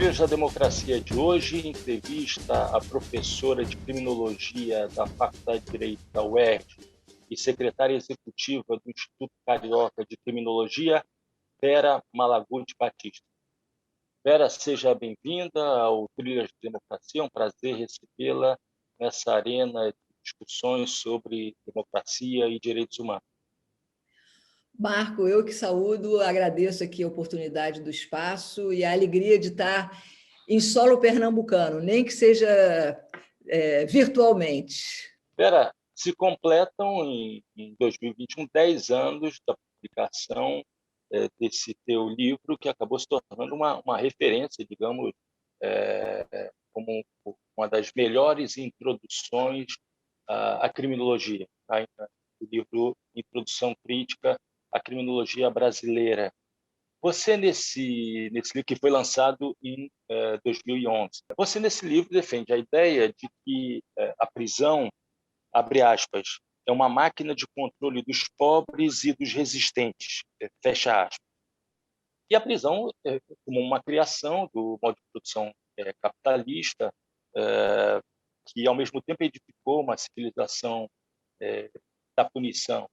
Trilhas da Democracia de hoje entrevista a professora de Criminologia da Faculdade de Direito da UERJ e secretária executiva do Instituto Carioca de Criminologia, Vera Malaguti Batista. Vera, seja bem-vinda ao Trilhas da Democracia, é um prazer recebê-la nessa arena de discussões sobre democracia e direitos humanos. Marco, eu que saúdo, agradeço aqui a oportunidade do espaço e a alegria de estar em solo pernambucano, nem que seja virtualmente. Vera, se completam em 2021 10 anos da publicação desse teu livro, que acabou se tornando uma referência, digamos, como uma das melhores introduções à criminologia, tá? O livro Introdução Crítica à Criminologia Brasileira. Você, nesse livro que foi lançado em 2011, você, nesse livro, defende a ideia de que a prisão, abre aspas, é uma máquina de controle dos pobres e dos resistentes, fecha aspas. E a prisão, como uma criação do modo de produção capitalista, que, ao mesmo tempo, edificou uma civilização da punição,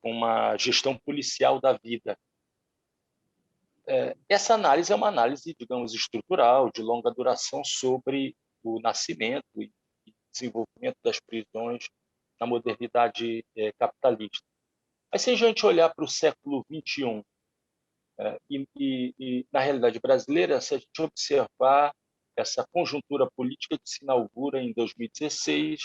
com uma gestão policial da vida. Essa análise é uma análise, digamos, estrutural, de longa duração, sobre o nascimento e desenvolvimento das prisões na modernidade capitalista. Mas, se a gente olhar para o século XXI e na realidade brasileira, se a gente observar essa conjuntura política que se inaugura em 2016,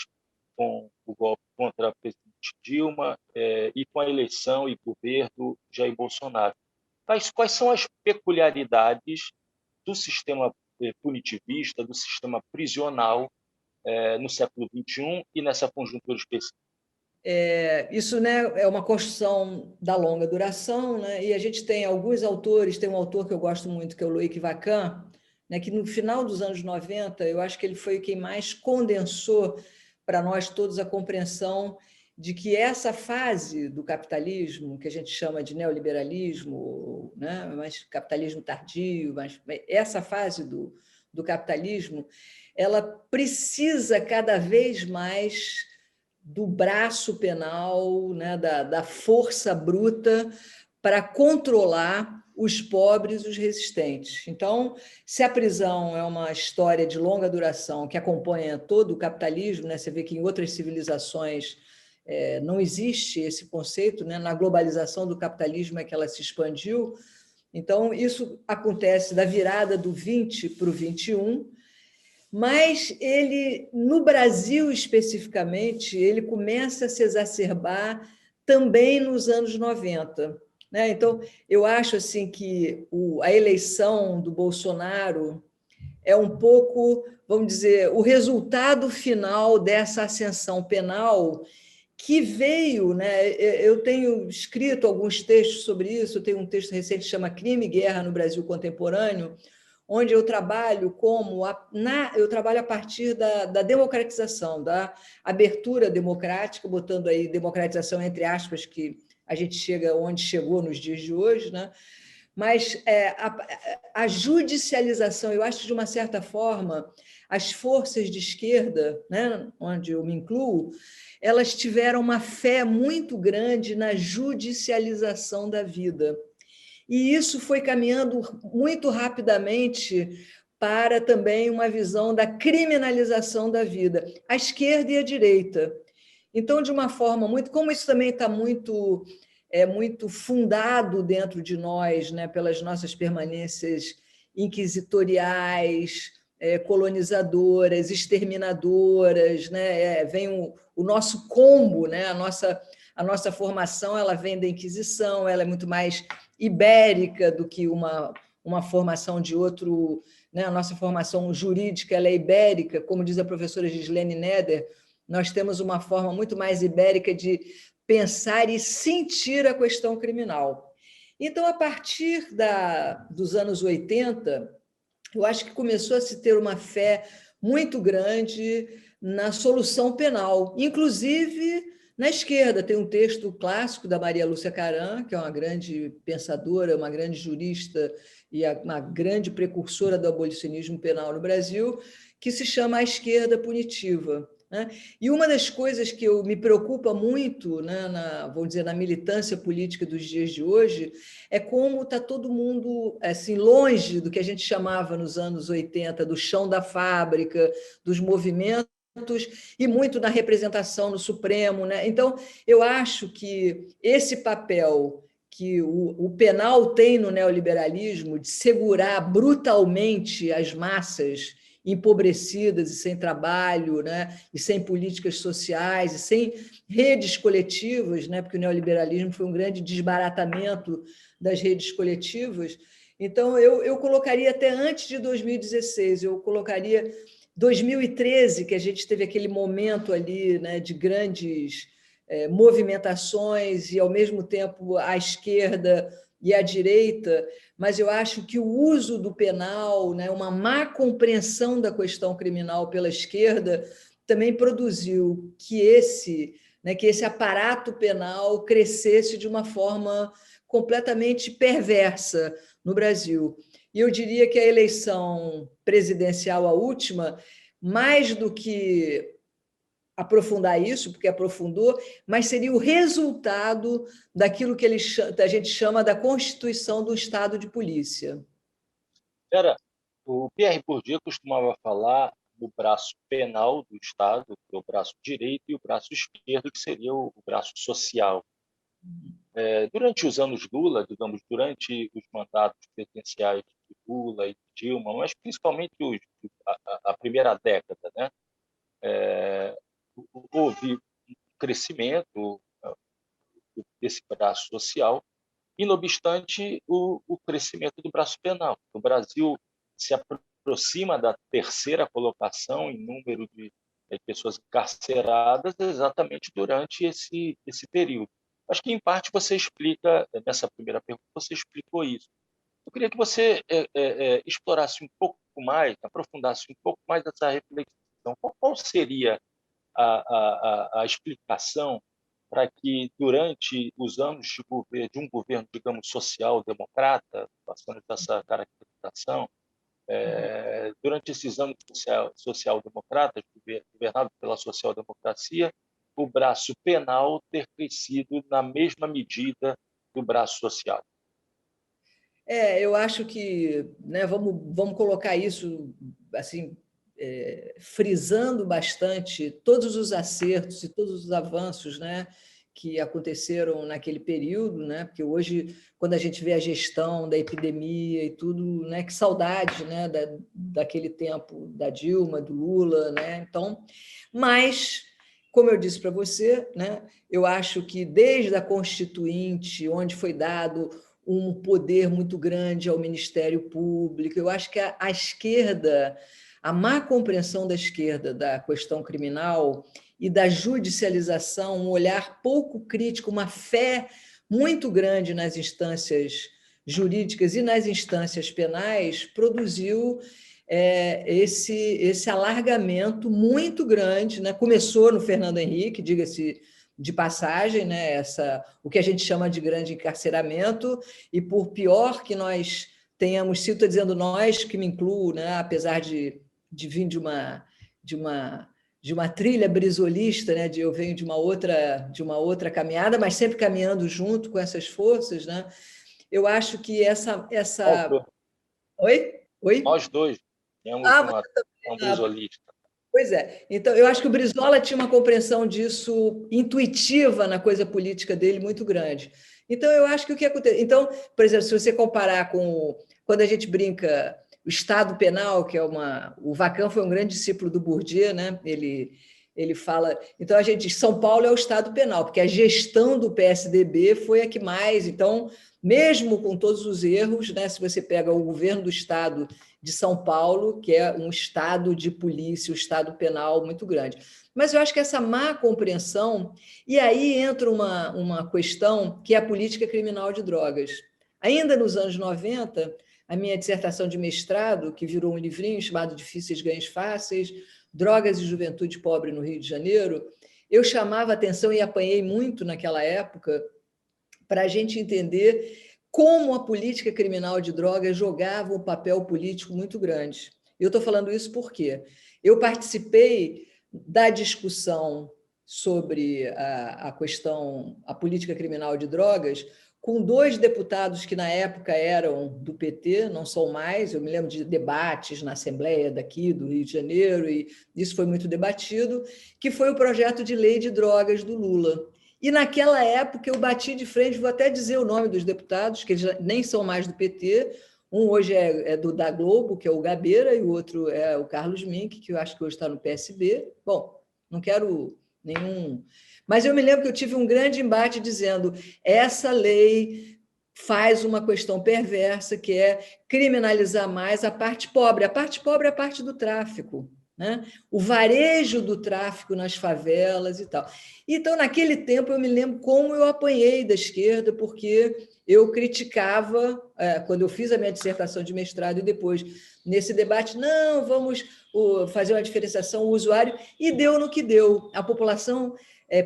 com o golpe contra a presidente Dilma e com a eleição e governo Jair Bolsonaro. Mas quais são as peculiaridades do sistema punitivista, do sistema prisional no século XXI e nessa conjuntura específica? Isso, né, é uma construção da longa duração, né? E a gente tem alguns autores, tem um autor que eu gosto muito, que é o Loic Wacam, né, que no final dos anos 90, eu acho que ele foi quem mais condensou para nós todos a compreensão de que essa fase do capitalismo, que a gente chama de neoliberalismo, né, mas capitalismo tardio, mas essa fase do capitalismo, ela precisa cada vez mais do braço penal, né, da força bruta para controlar os pobres e os resistentes. Então, se a prisão é uma história de longa duração que acompanha todo o capitalismo, né, você vê que em outras civilizações não existe esse conceito, né, na globalização do capitalismo é que ela se expandiu. Então, isso acontece da virada do 20 para o 21, mas ele, no Brasil especificamente, ele começa a se exacerbar também nos anos 90. Né? Então, eu acho assim, que a eleição do Bolsonaro é um pouco, vamos dizer, o resultado final dessa ascensão penal que veio, né? Eu tenho escrito alguns textos sobre isso, eu tenho um texto recente que chama Crime e Guerra no Brasil Contemporâneo, onde eu trabalho eu trabalho a partir da democratização, da abertura democrática, botando aí democratização entre aspas, que a gente chega onde chegou nos dias de hoje, né? Mas a judicialização, eu acho que, de uma certa forma, as forças de esquerda, né, onde eu me incluo, elas tiveram uma fé muito grande na judicialização da vida. E isso foi caminhando muito rapidamente para também uma visão da criminalização da vida, a esquerda e a direita. Então, de uma forma muito... Como isso também está muito fundado dentro de nós, né, pelas nossas permanências inquisitoriais, colonizadoras, exterminadoras, né, vem o nosso combo, né, a nossa formação ela vem da Inquisição, ela é muito mais ibérica do que uma formação de outro, né? A nossa formação jurídica ela é ibérica, como diz a professora Gislene Neder, nós temos uma forma muito mais ibérica de pensar e sentir a questão criminal. Então, a partir dos anos 80, eu acho que começou a se ter uma fé muito grande na solução penal, inclusive na esquerda. Tem um texto clássico da Maria Lúcia Caram, que é uma grande pensadora, uma grande jurista e uma grande precursora do abolicionismo penal no Brasil, que se chama A Esquerda Punitiva. Né? E uma das coisas que me preocupa muito, né, vamos dizer, na militância política dos dias de hoje, é como está todo mundo assim, longe do que a gente chamava nos anos 80, do chão da fábrica, dos movimentos, e muito na representação no Supremo. Né? Então, eu acho que esse papel que o penal tem no neoliberalismo de segurar brutalmente as massas empobrecidas e sem trabalho, né? E sem políticas sociais, e sem redes coletivas, né? Porque o neoliberalismo foi um grande desbaratamento das redes coletivas. Então, eu colocaria até antes de 2016, eu colocaria 2013, que a gente teve aquele momento ali, né, de grandes movimentações, e, ao mesmo tempo, a esquerda e a direita, mas eu acho que o uso do penal, né, uma má compreensão da questão criminal pela esquerda, também produziu que esse aparato penal crescesse de uma forma completamente perversa no Brasil. E eu diria que a eleição presidencial, a última, mais do que aprofundar isso, porque aprofundou, mas seria o resultado daquilo que a gente chama da constituição do Estado de polícia. O Pierre Bourdieu costumava falar do braço penal do Estado, que é o braço direito, e o braço esquerdo, que seria o braço social. Durante os anos Lula, digamos, durante os mandatos presidenciais de Lula e de Dilma, mas principalmente a primeira década, né? Houve um crescimento desse braço social, e, não obstante, o crescimento do braço penal. O Brasil se aproxima da terceira colocação em número de pessoas encarceradas exatamente durante esse período. Acho que, em parte, você explica, nessa primeira pergunta, você explicou isso. Eu queria que você explorasse um pouco mais, aprofundasse um pouco mais essa reflexão. Qual seria a explicação para que, durante os anos de um governo, digamos, social-democrata, passando dessa caracterização, durante esses anos social-democratas, governado pela social-democracia, o braço penal ter crescido na mesma medida do braço social? Eu acho que, né, vamos colocar isso assim, frisando bastante todos os acertos e todos os avanços, né, que aconteceram naquele período, né, porque hoje, quando a gente vê a gestão da epidemia e tudo, né, que saudade, né, daquele tempo da Dilma, do Lula, né, então, mas, como eu disse para você, né, eu acho que desde a Constituinte, onde foi dado um poder muito grande ao Ministério Público, eu acho que a esquerda, a má compreensão da esquerda da questão criminal e da judicialização, um olhar pouco crítico, uma fé muito grande nas instâncias jurídicas e nas instâncias penais, produziu esse alargamento muito grande, né? Começou no Fernando Henrique, diga-se de passagem, né? O que a gente chama de grande encarceramento, e por pior que nós tenhamos sido, estou dizendo nós, que me incluo, né? Apesar de vir de uma trilha brisolista, né? Eu venho de uma outra caminhada, mas sempre caminhando junto com essas forças, né? Eu acho que essa... Oi? Nós dois temos uma brisolista. Pois é. Então, eu acho que o Brizola tinha uma compreensão disso intuitiva na coisa política dele muito grande. Então, eu acho que o que acontece... Então, por exemplo, se você comparar com... Quando a gente brinca o Estado penal, que é o Vacan foi um grande discípulo do Bourdieu, né? Ele fala... Então, a gente diz São Paulo é o Estado penal, porque a gestão do PSDB foi a que mais... Então, mesmo com todos os erros, né? Se você pega o governo do Estado de São Paulo, que é um estado de polícia, um estado penal muito grande. Mas eu acho que essa má compreensão... E aí entra uma questão que é a política criminal de drogas. Ainda nos anos 90, a minha dissertação de mestrado, que virou um livrinho chamado Difíceis Ganhos Fáceis, Drogas e Juventude Pobre no Rio de Janeiro, eu chamava atenção e apanhei muito naquela época para a gente entender como a política criminal de drogas jogava um papel político muito grande. Eu estou falando isso porque eu participei da discussão sobre a questão, a política criminal de drogas, com 2 deputados que, na época, eram do PT, não são mais. Eu me lembro de debates na Assembleia daqui do Rio de Janeiro, e isso foi muito debatido, que foi o projeto de lei de drogas do Lula. E, naquela época, eu bati de frente, vou até dizer o nome dos deputados, que eles nem são mais do PT. Um hoje é da Globo, que é o Gabeira, e o outro é o Carlos Mink, que eu acho que hoje está no PSB. Bom, não quero nenhum... Mas eu me lembro que eu tive um grande embate dizendo: essa lei faz uma questão perversa, que é criminalizar mais a parte pobre. A parte pobre é a parte do tráfico, né? O varejo do tráfico nas favelas e tal. Então, naquele tempo, eu me lembro como eu apanhei da esquerda, porque eu criticava, quando eu fiz a minha dissertação de mestrado e depois, nesse debate, não, vamos fazer uma diferenciação, o usuário, e deu no que deu. A população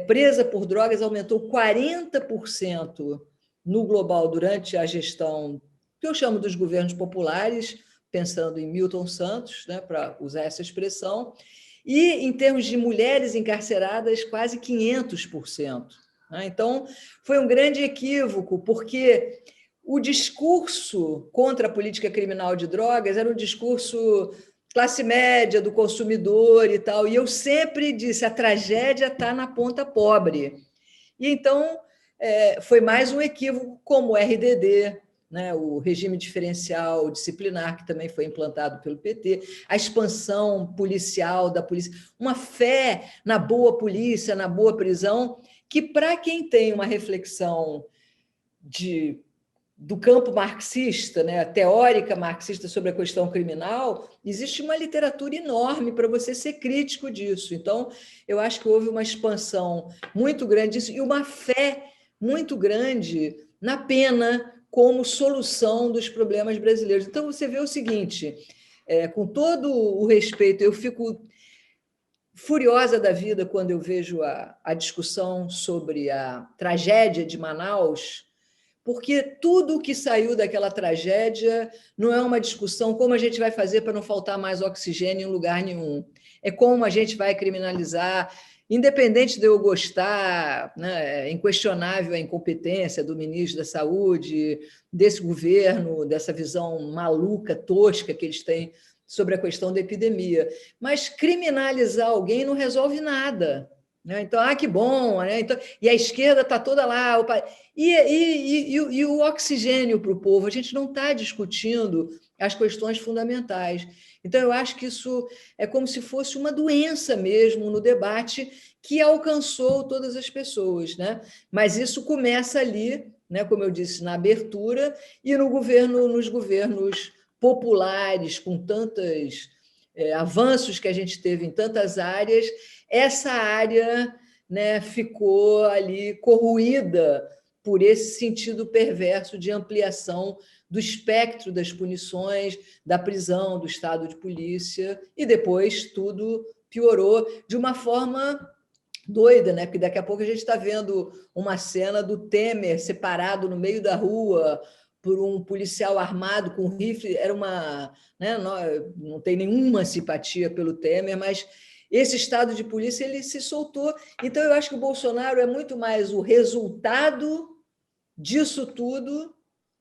presa por drogas aumentou 40% no global durante a gestão que eu chamo dos governos populares, pensando em Milton Santos, né, para usar essa expressão, e, em termos de mulheres encarceradas, quase 500%. Então, foi um grande equívoco, porque o discurso contra a política criminal de drogas era um discurso classe média, do consumidor e tal, e eu sempre disse: a tragédia está na ponta pobre. E então foi mais um equívoco, como o RDD, né, o regime diferencial disciplinar, que também foi implantado pelo PT, a expansão policial da polícia, uma fé na boa polícia, na boa prisão, que, para quem tem uma reflexão do campo marxista, né, teórica marxista sobre a questão criminal, existe uma literatura enorme para você ser crítico disso. Então, eu acho que houve uma expansão muito grande disso e uma fé muito grande na pena como solução dos problemas brasileiros. Então, você vê o seguinte, com todo o respeito, eu fico furiosa da vida quando eu vejo a discussão sobre a tragédia de Manaus, porque tudo que saiu daquela tragédia não é uma discussão como a gente vai fazer para não faltar mais oxigênio em lugar nenhum. É como a gente vai criminalizar, independente de eu gostar, né, é inquestionável a incompetência do ministro da Saúde, desse governo, dessa visão maluca, tosca que eles têm sobre a questão da epidemia. Mas criminalizar alguém não resolve nada. Então, que bom, né? Então, e a esquerda está toda lá. E o oxigênio para o povo? A gente não está discutindo as questões fundamentais. Então, eu acho que isso é como se fosse uma doença mesmo no debate que alcançou todas as pessoas, né? Mas isso começa ali, né, como eu disse, na abertura, e nos governos populares, com tantos avanços que a gente teve em tantas áreas, essa área, né, ficou ali corroída por esse sentido perverso de ampliação do espectro das punições, da prisão, do estado de polícia, e depois tudo piorou de uma forma doida, né? Porque daqui a pouco a gente está vendo uma cena do Temer separado no meio da rua por um policial armado com rifle. Era uma, né, não tem nenhuma simpatia pelo Temer, mas esse estado de polícia ele se soltou. Então, eu acho que o Bolsonaro é muito mais o resultado disso tudo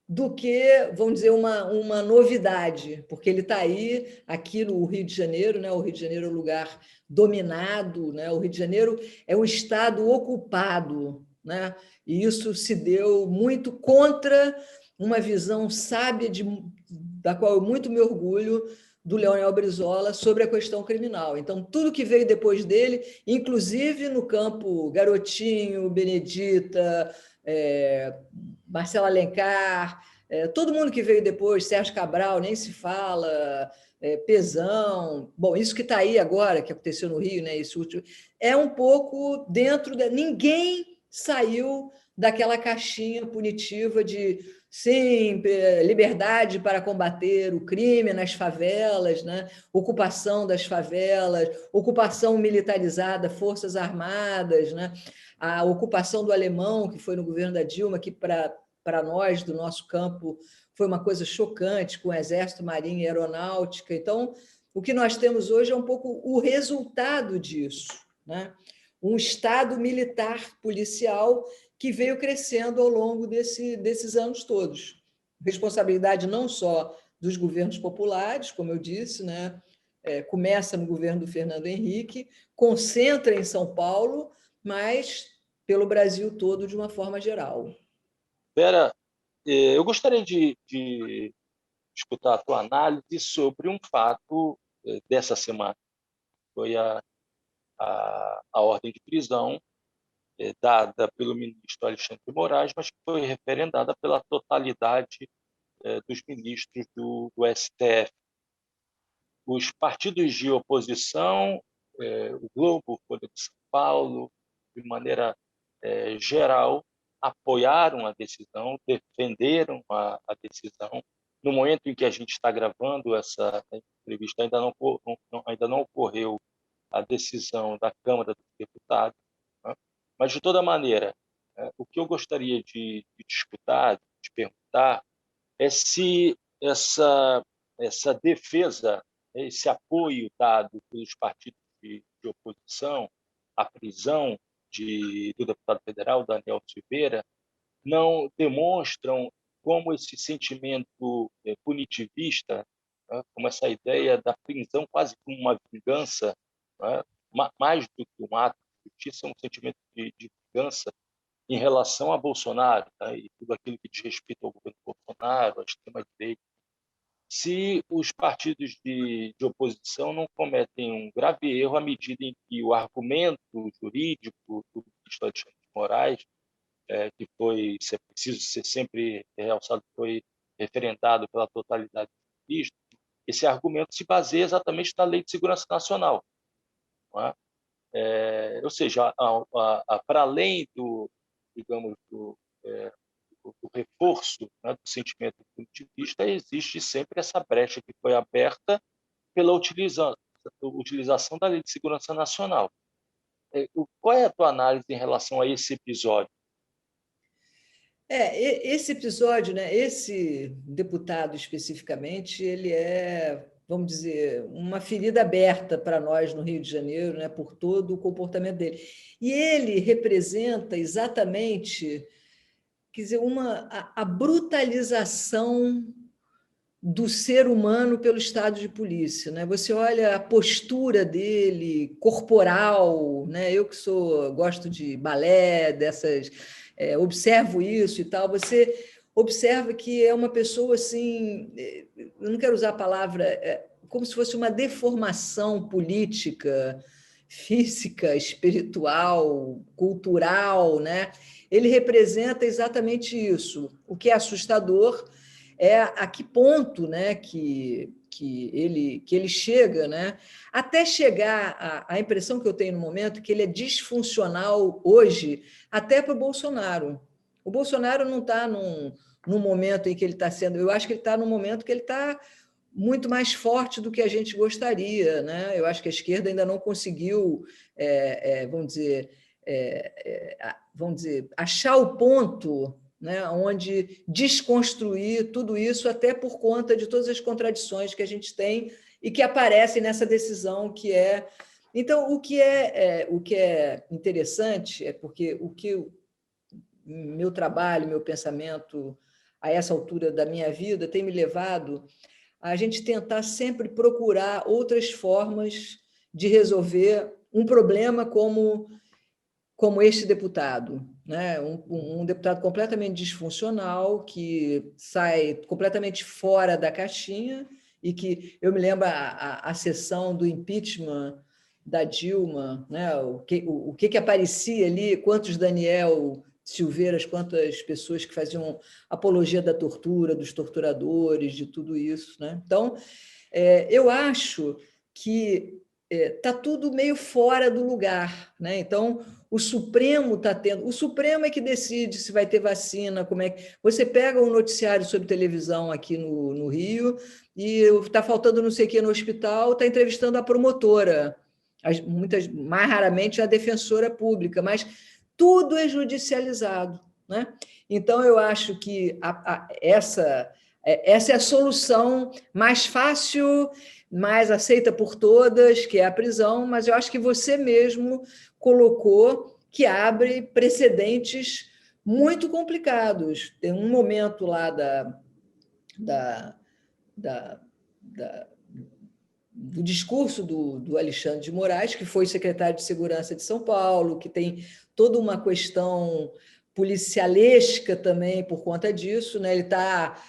do que, vamos dizer, uma novidade, porque ele está aí, aqui no Rio de Janeiro, né? O Rio de Janeiro é um lugar dominado, né? O Rio de Janeiro é um estado ocupado, né? E isso se deu muito contra uma visão sábia, da qual eu muito me orgulho, do Leonel Brizola sobre a questão criminal. Então, tudo que veio depois dele, inclusive no campo Garotinho, Benedita, Marcelo Alencar, todo mundo que veio depois, Sérgio Cabral, nem se fala, Pezão, bom, isso que está aí agora, que aconteceu no Rio, né, esse último, é um pouco dentro ninguém saiu daquela caixinha punitiva de sim, liberdade para combater o crime nas favelas, né? Ocupação das favelas, ocupação militarizada, forças armadas, né? A ocupação do alemão, que foi no governo da Dilma, que para para nós, do nosso campo, foi uma coisa chocante, com o Exército, Marinha e Aeronáutica. Então, o que nós temos hoje é um pouco o resultado disso, né? Um Estado militar policial que veio crescendo ao longo desses anos todos. Responsabilidade não só dos governos populares, como eu disse, né? Começa no governo do Fernando Henrique, concentra em São Paulo, mas pelo Brasil todo de uma forma geral. Vera, eu gostaria de escutar a tua análise sobre um fato dessa semana. Foi a ordem de prisão dada pelo ministro Alexandre de Moraes, mas que foi referendada pela totalidade dos ministros do STF. Os partidos de oposição, o Globo, Folha de São Paulo, de maneira geral, apoiaram a decisão, defenderam a decisão. No momento em que a gente está gravando essa entrevista, ainda não ocorreu a decisão da Câmara dos Deputados, né? Mas, de toda maneira, o que eu gostaria de discutir, de perguntar, é se essa defesa, esse apoio dado pelos partidos de oposição à prisão do deputado federal Daniel Silveira não demonstram como esse sentimento punitivista, né, como essa ideia da prisão quase como uma vingança, né, mais do que um ato de justiça, é um sentimento de vingança em relação a Bolsonaro, né, e tudo aquilo que diz respeito ao governo Bolsonaro, à extrema-direita. Se os partidos de oposição não cometem um grave erro à medida em que o argumento jurídico do ministro Alexandre de Moraes, que foi, se é preciso ser sempre realçado, foi referendado pela totalidade dos ministros, esse argumento se baseia exatamente na Lei de Segurança Nacional. Não é? Ou seja, para além digamos, do reforço, né, do sentimento punitivista, existe sempre essa brecha que foi aberta pela utilização da Lei de Segurança Nacional. Qual é a tua análise em relação a esse episódio? Esse episódio, né, esse deputado especificamente, ele é, vamos dizer, uma ferida aberta para nós no Rio de Janeiro, né, por todo o comportamento dele. E ele representa exatamente, quer dizer, a brutalização do ser humano pelo estado de polícia, né? Você olha a postura dele, corporal, né? Eu que gosto de balé, observo isso e tal. Você observa que é uma pessoa assim, eu não quero usar a palavra, como se fosse uma deformação política, física, espiritual, cultural, né? Ele representa exatamente isso, o que é assustador a que ponto, né, que ele chega, né, até chegar a impressão que eu tenho no momento que ele é disfuncional hoje até para o Bolsonaro. O Bolsonaro não está num momento em que ele está sendo... Eu acho que ele está num momento que ele está muito mais forte do que a gente gostaria, né? Eu acho que a esquerda ainda não conseguiu, vamos dizer, achar o ponto, né, onde desconstruir tudo isso, até por conta de todas as contradições que a gente tem e que aparecem nessa decisão que é... Então, o que é interessante é porque meu trabalho, meu pensamento, a essa altura da minha vida, tem me levado a gente tentar sempre procurar outras formas de resolver um problema como este deputado, né? Um deputado completamente disfuncional, que sai completamente fora da caixinha, e que eu me lembro a sessão do impeachment da Dilma, né? O que aparecia ali, quantos Daniel Silveiras, quantas pessoas que faziam apologia da tortura, dos torturadores, de tudo isso, né? Então, eu acho que está tudo meio fora do lugar, né? Então, o Supremo está tendo... O Supremo é que decide se vai ter vacina, como é que... Você pega um noticiário sobre televisão aqui no Rio e está faltando não sei o que no hospital, está entrevistando a promotora, mais raramente a defensora pública, mas tudo é judicializado. né? Então, eu acho que essa é a solução mais fácil, mais aceita por todas, que é a prisão, mas eu acho que você mesmo colocou que abre precedentes muito complicados. Tem um momento lá da, da, do discurso do Alexandre de Moraes, que foi secretário de Segurança de São Paulo, que tem toda uma questão policialesca também por conta disso, né? Ele está,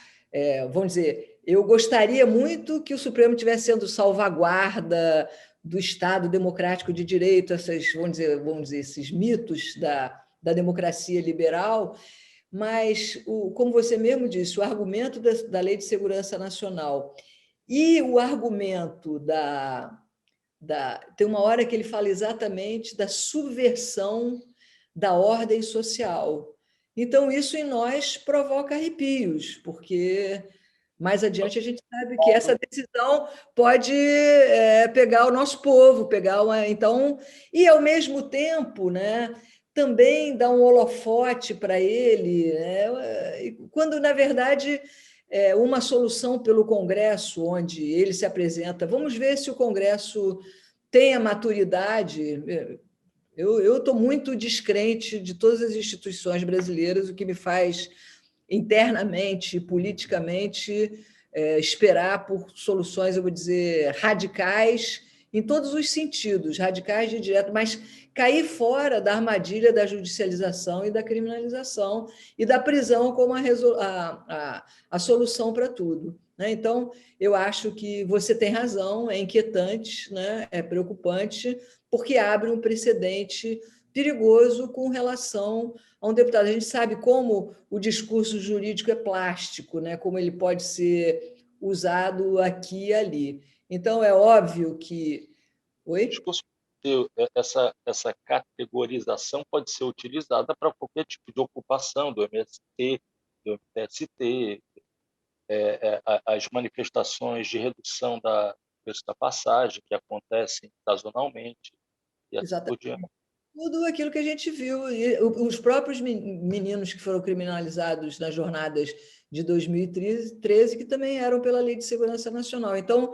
vamos dizer, eu gostaria muito que o Supremo tivesse sendo salvaguarda do Estado democrático de direito, vamos dizer esses mitos da democracia liberal, mas, como você mesmo disse, o argumento da Lei de Segurança Nacional e o argumento tem uma hora que ele fala exatamente da subversão da ordem social. Então, isso em nós provoca arrepios, porque mais adiante a gente sabe que essa decisão pode pegar o nosso povo, então, e ao mesmo tempo, né, também dar um holofote para ele, né, quando na verdade uma solução pelo Congresso, onde ele se apresenta. Vamos ver se o Congresso tem a maturidade. Eu estou muito descrente de todas as instituições brasileiras, o que me faz internamente, politicamente, esperar por soluções, eu vou dizer, radicais, em todos os sentidos, radicais de direto, mas cair fora da armadilha da judicialização e da criminalização e da prisão como a solução para tudo, né? Então, eu acho que você tem razão, é inquietante, né? É preocupante, porque abre um precedente perigoso com relação a um deputado. A gente sabe como o discurso jurídico é plástico, né? Como ele pode ser usado aqui e ali. Então, é óbvio que... Oi? O discurso, essa categorização pode ser utilizada para qualquer tipo de ocupação do MST, do MTST, as manifestações de redução do preço da passagem, que acontecem sazonalmente, e assim por diante. Tudo aquilo que a gente viu. E os próprios meninos que foram criminalizados nas jornadas de 2013, que também eram pela Lei de Segurança Nacional. Então,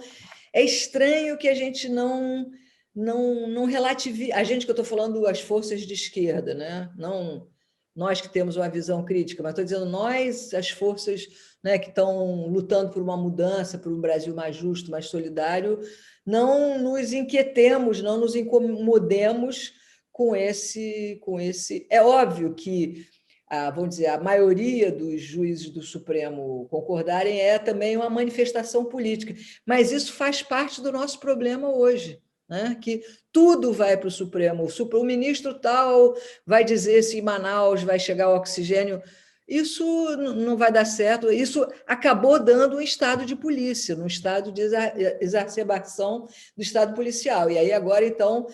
é estranho que a gente não relativize. A gente que eu estou falando, as forças de esquerda, né? Não nós que temos uma visão crítica, mas estou dizendo nós, as forças, né, que estão lutando por uma mudança, por um Brasil mais justo, mais solidário, não nos inquietemos, não nos incomodemos com esse. É óbvio que, vamos dizer, a maioria dos juízes do Supremo concordarem é também uma manifestação política, mas isso faz parte do nosso problema hoje, né? Que tudo vai para o Supremo. O ministro tal vai dizer se em Manaus vai chegar o oxigênio. Isso não vai dar certo. Isso acabou dando um estado de polícia, um estado de exacerbação do estado policial. E aí agora, então,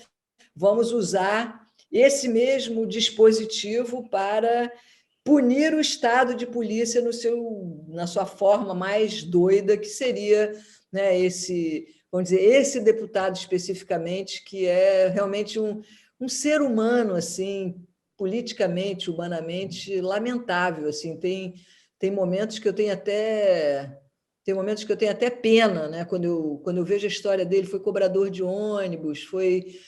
vamos usar esse mesmo dispositivo para punir o estado de polícia na sua forma mais doida, que seria, né, vamos dizer, esse deputado especificamente, que é realmente um ser humano, assim, politicamente, humanamente lamentável. Assim, tem momentos que eu tenho até pena, né? Quando eu vejo a história dele. Foi cobrador de ônibus, falei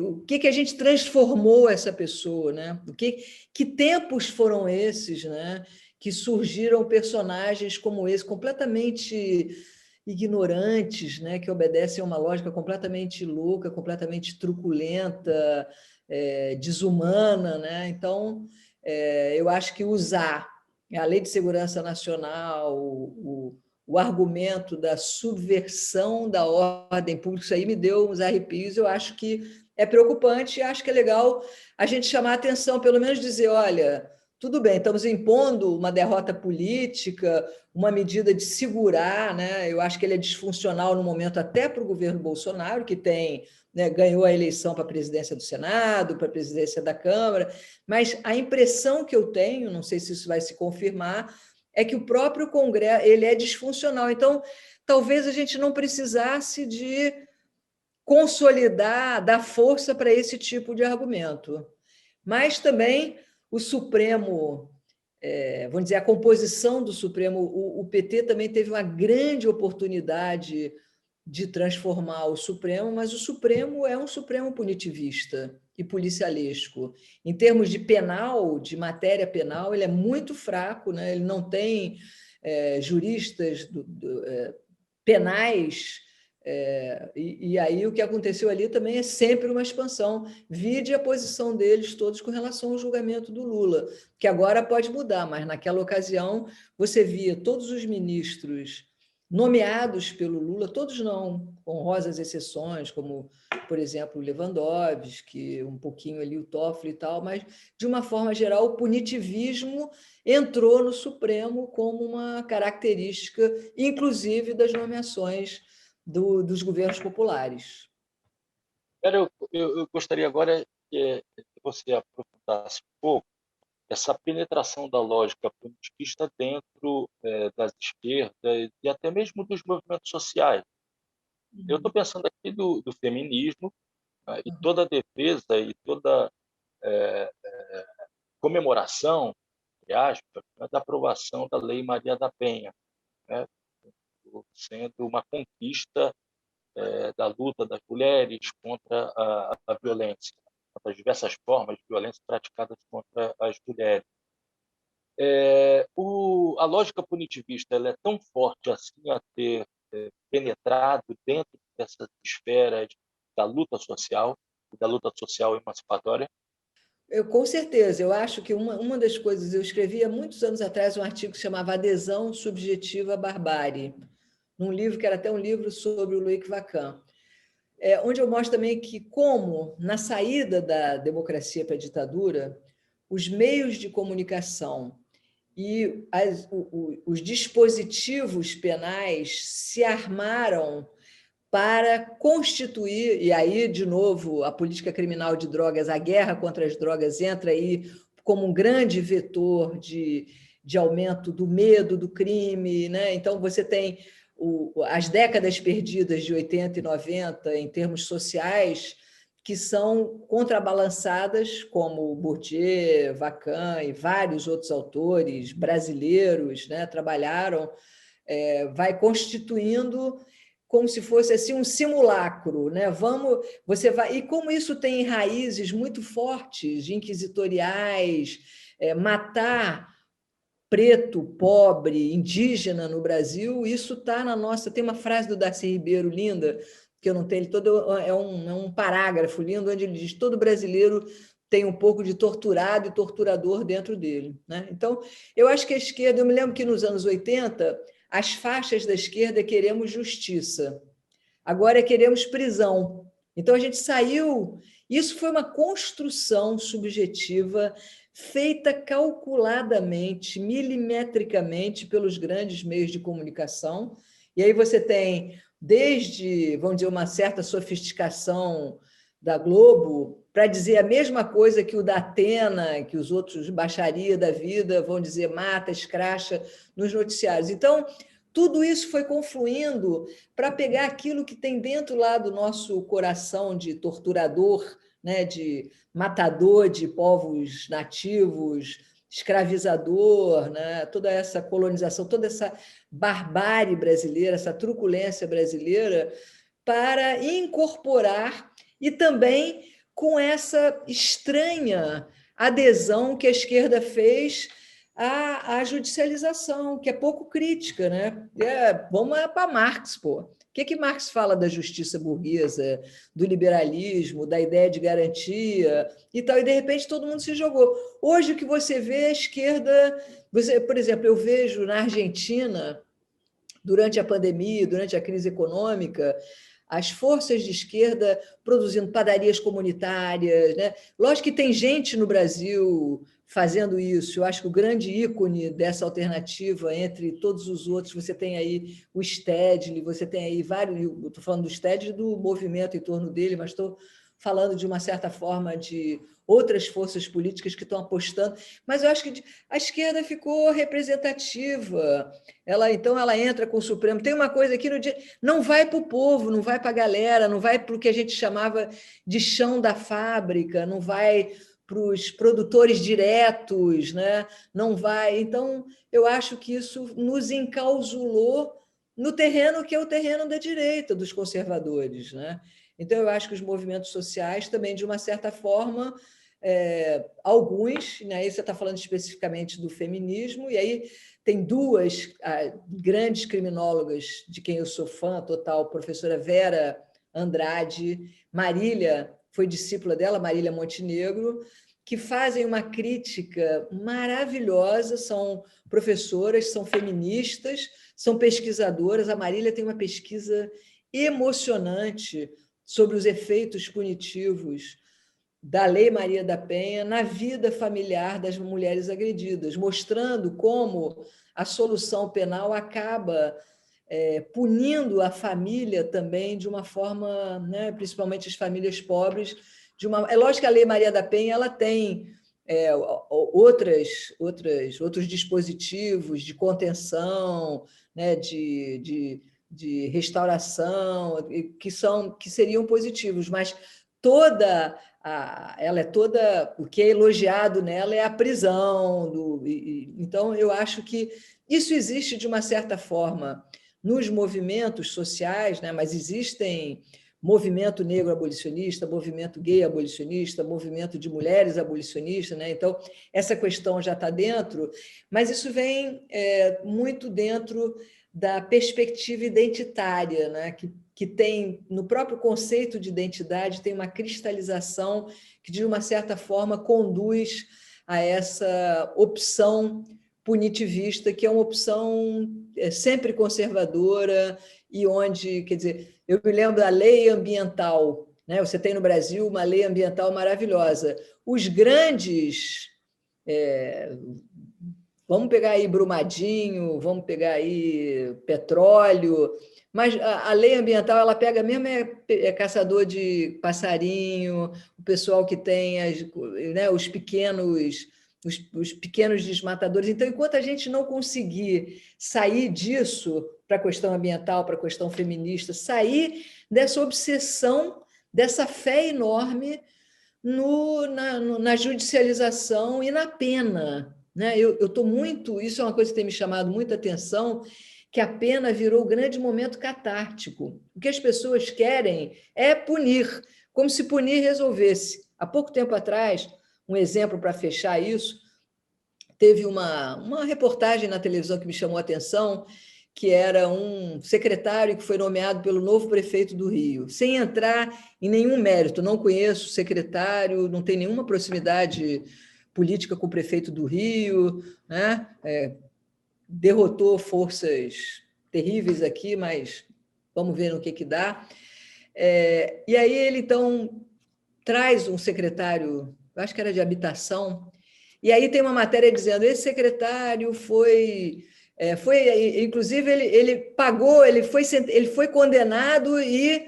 o que a gente transformou essa pessoa, né? Que tempos foram esses, né? Que surgiram personagens como esse, completamente ignorantes, né? Que obedecem a uma lógica completamente louca, completamente truculenta, desumana, né? Então, eu acho que usar a Lei de Segurança Nacional, o argumento da subversão da ordem pública, isso aí me deu uns arrepios. Eu acho que é preocupante e acho que é legal a gente chamar a atenção, pelo menos dizer, olha, tudo bem, estamos impondo uma derrota política, uma medida de segurar, né? Eu acho que ele é disfuncional no momento até para o governo Bolsonaro, que ganhou a eleição para a presidência do Senado, para a presidência da Câmara, mas a impressão que eu tenho, não sei se isso vai se confirmar, é que o próprio Congresso ele é disfuncional. Então, talvez a gente não precisasse de consolidar, dar força para esse tipo de argumento. Mas também o Supremo vamos dizer, a composição do Supremo. O PT também teve uma grande oportunidade de transformar o Supremo, mas o Supremo é um Supremo punitivista e policialesco. Em termos de penal, de matéria penal, ele é muito fraco, né? Ele não tem juristas penais, e aí o que aconteceu ali também é sempre uma expansão. Vide a posição deles todos com relação ao julgamento do Lula, que agora pode mudar, mas naquela ocasião você via todos os ministros nomeados pelo Lula, todos não, com honrosas exceções, como, por exemplo, o Lewandowski, um pouquinho ali o Toffoli e tal, mas, de uma forma geral, o punitivismo entrou no Supremo como uma característica, inclusive, das nomeações dos governos populares. Eu gostaria agora que você aprofundasse um pouco essa penetração da lógica punitivista dentro das esquerdas e até mesmo dos movimentos sociais. Eu estou pensando aqui do feminismo, né, e toda a defesa e toda comemoração, entre aspas, né, da aprovação da Lei Maria da Penha, né, sendo uma conquista da luta das mulheres contra a violência, contra as diversas formas de violência praticadas contra as mulheres. A lógica punitivista ela é tão forte assim a ter penetrado dentro dessas esferas da luta social emancipatória? Com certeza, eu acho que uma das coisas, eu escrevi há muitos anos atrás um artigo que se chamava Adesão Subjetiva à Barbárie, num livro que era até um livro sobre o Loic Vacan, onde eu mostro também que como, na saída da democracia para a ditadura, os meios de comunicação e os dispositivos penais se armaram para constituir, e aí, de novo, a política criminal de drogas, a guerra contra as drogas entra aí como um grande vetor de aumento do medo do crime, né? Então, você tem as décadas perdidas de 80 e 90 em termos sociais, que são contrabalançadas, como Bourdieu, Vacan e vários outros autores brasileiros, né, trabalharam, vai constituindo como se fosse assim um simulacro, né? E como isso tem raízes muito fortes, inquisitoriais, matar preto, pobre, indígena no Brasil, isso está na nossa. Tem uma frase do Darcy Ribeiro linda, que eu não tenho, é um parágrafo lindo, onde ele diz: todo brasileiro tem um pouco de torturado e torturador dentro dele, né? Então, eu acho que a esquerda, eu me lembro que nos anos 80, as faixas da esquerda queremos justiça, agora queremos prisão. Então, a gente saiu. Isso foi uma construção subjetiva feita calculadamente, milimetricamente pelos grandes meios de comunicação. E aí você tem, desde, vamos dizer, uma certa sofisticação da Globo, para dizer a mesma coisa que o da Atena, que os outros baixaria da vida vão dizer, mata, escracha nos noticiários. Então, tudo isso foi confluindo para pegar aquilo que tem dentro lá do nosso coração de torturador, né, de matador de povos nativos, escravizador, né, toda essa colonização, toda essa barbárie brasileira, essa truculência brasileira, para incorporar, e também com essa estranha adesão que a esquerda fez à judicialização, que é pouco crítica, né? Vamos para Marx, pô. O que Marx fala da justiça burguesa, do liberalismo, da ideia de garantia e tal, e de repente todo mundo se jogou. Hoje o que você vê é a esquerda. Por exemplo, eu vejo na Argentina, durante a pandemia, durante a crise econômica, as forças de esquerda produzindo padarias comunitárias, né? Lógico que tem gente no Brasil fazendo isso. Eu acho que o grande ícone dessa alternativa, entre todos os outros, você tem aí o Stedley, você tem aí vários. Eu estou falando do Stedley, do movimento em torno dele, mas estou falando de uma certa forma de outras forças políticas que estão apostando, mas eu acho que a esquerda ficou representativa. Então ela entra com o Supremo. Tem uma coisa aqui no dia, não vai para o povo, não vai para a galera, não vai para o que a gente chamava de chão da fábrica, não vai os produtores diretos, né? Não vai. Então, eu acho que isso nos encausulou no terreno que é o terreno da direita, dos conservadores, né? Então, eu acho que os movimentos sociais também, de uma certa forma, alguns, né? Aí você está falando especificamente do feminismo, e aí tem duas grandes criminólogas de quem eu sou fã total, professora Vera Andrade, Marília, foi discípula dela, Marília Montenegro, que fazem uma crítica maravilhosa, são professoras, são feministas, são pesquisadoras. A Marília tem uma pesquisa emocionante sobre os efeitos punitivos da Lei Maria da Penha na vida familiar das mulheres agredidas, mostrando como a solução penal acaba punindo a família também de uma forma, né, principalmente as famílias pobres, é lógico que a Lei Maria da Penha ela tem outros dispositivos de contenção, né, de restauração, que seriam positivos, mas ela é toda, o que é elogiado nela é a prisão. Então, eu acho que isso existe de uma certa forma nos movimentos sociais, né? Mas existem movimento negro abolicionista, movimento gay abolicionista, movimento de mulheres abolicionistas, né? Então, essa questão já está dentro, mas isso vem muito dentro da perspectiva identitária, né? Que tem, no próprio conceito de identidade, tem uma cristalização que, de uma certa forma, conduz a essa opção punitivista, que é uma opção sempre conservadora e onde, quer dizer, eu me lembro da lei ambiental, né? Você tem no Brasil uma lei ambiental maravilhosa. Os grandes... vamos pegar aí Brumadinho, vamos pegar aí petróleo, mas a lei ambiental ela pega mesmo caçador de passarinho, o pessoal que tem né, os pequenos desmatadores. Então, enquanto a gente não conseguir sair disso para a questão ambiental, para a questão feminista, sair dessa obsessão, dessa fé enorme na judicialização e na pena, né? Eu estou muito... Isso é uma coisa que tem me chamado muita atenção, que a pena virou o grande momento catártico. O que as pessoas querem é punir, como se punir resolvesse. Há pouco tempo atrás, um exemplo para fechar isso, teve uma reportagem na televisão que me chamou a atenção, que era um secretário que foi nomeado pelo novo prefeito do Rio, sem entrar em nenhum mérito. Não conheço o secretário, não tem nenhuma proximidade política com o prefeito do Rio, né? Derrotou forças terríveis aqui, mas vamos ver no que dá. E aí ele, então, traz um secretário, eu acho que era de habitação, e aí tem uma matéria dizendo esse secretário inclusive, ele pagou, ele foi condenado e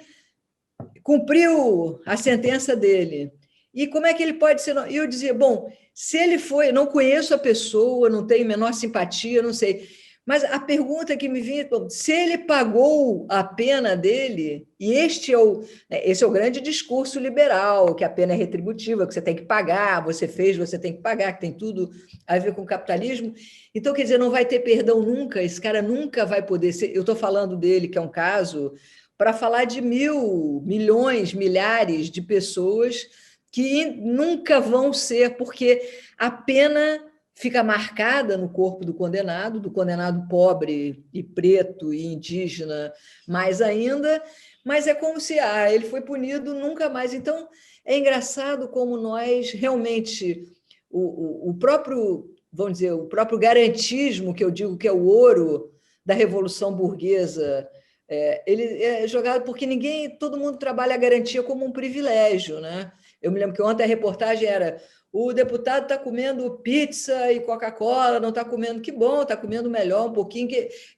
cumpriu a sentença dele. E como é que ele pode ser... E eu dizia, bom, se ele foi... Não conheço a pessoa, não tenho a menor simpatia, não sei... Mas a pergunta que me vinha, se ele pagou a pena dele, e esse é o grande discurso liberal, que a pena é retributiva, que você tem que pagar, você fez, você tem que pagar, que tem tudo a ver com o capitalismo. Então, quer dizer, não vai ter perdão nunca, esse cara nunca vai poder ser... Eu estou falando dele, que é um caso, para falar de milhões, milhares de pessoas que nunca vão ser, porque a pena fica marcada no corpo do condenado pobre e preto e indígena mais ainda, mas é como se ele foi punido nunca mais. Então, é engraçado como nós realmente, o próprio, vamos dizer, o próprio garantismo, que eu digo que é o ouro da Revolução Burguesa, ele é jogado porque todo mundo trabalha a garantia como um privilégio, né? Eu me lembro que ontem a reportagem era: o deputado está comendo pizza e Coca-Cola, não está comendo, que bom, está comendo melhor um pouquinho.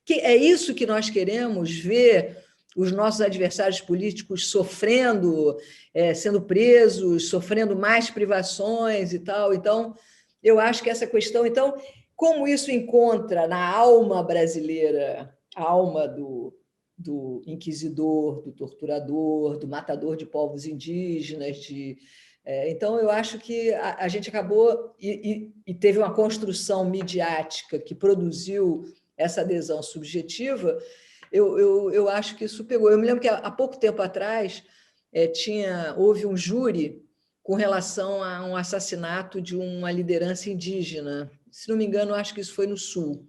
Que é isso que nós queremos ver os nossos adversários políticos sofrendo, sendo presos, sofrendo mais privações e tal. Então, eu acho que essa questão... Então, como isso encontra na alma brasileira, a alma do inquisidor, do torturador, do matador de povos indígenas, Então, eu acho que a gente acabou e teve uma construção midiática que produziu essa adesão subjetiva. Eu acho que isso pegou. Eu me lembro que há pouco tempo atrás houve um júri com relação a um assassinato de uma liderança indígena. Se não me engano, acho que isso foi no Sul.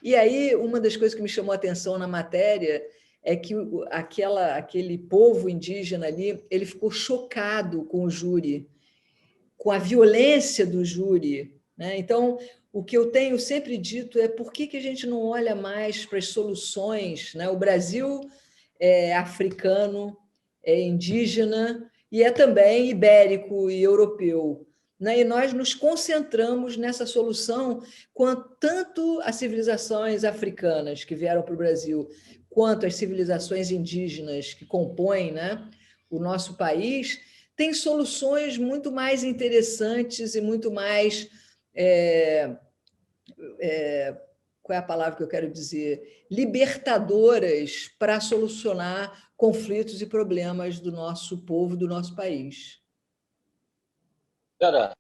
E aí, uma das coisas que me chamou a atenção na matéria é que aquele povo indígena ali, ele ficou chocado com o júri, com a violência do júri, né? Então, o que eu tenho sempre dito é por que a gente não olha mais para as soluções, né? O Brasil é africano, é indígena e é também ibérico e europeu, né? E nós nos concentramos nessa solução, tanto as civilizações africanas que vieram para o Brasil, quanto as civilizações indígenas que compõem, né, o nosso país, têm soluções muito mais interessantes e muito mais qual é a palavra que eu quero dizer? Libertadoras para solucionar conflitos e problemas do nosso povo, do nosso país. Vera,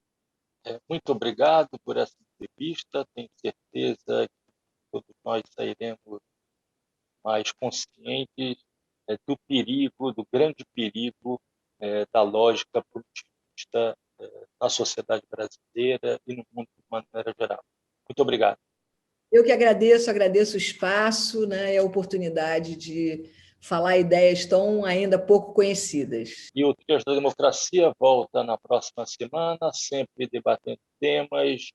muito obrigado por essa entrevista. Tenho certeza que todos nós sairemos mais conscientes do perigo, do grande perigo da lógica positivista na sociedade brasileira e no mundo de maneira geral. Muito obrigado. Eu que agradeço o espaço, né, e a oportunidade de falar ideias tão ainda pouco conhecidas. E o Trias da Democracia volta na próxima semana, sempre debatendo temas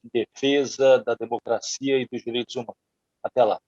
de defesa da democracia e dos direitos humanos. Até lá.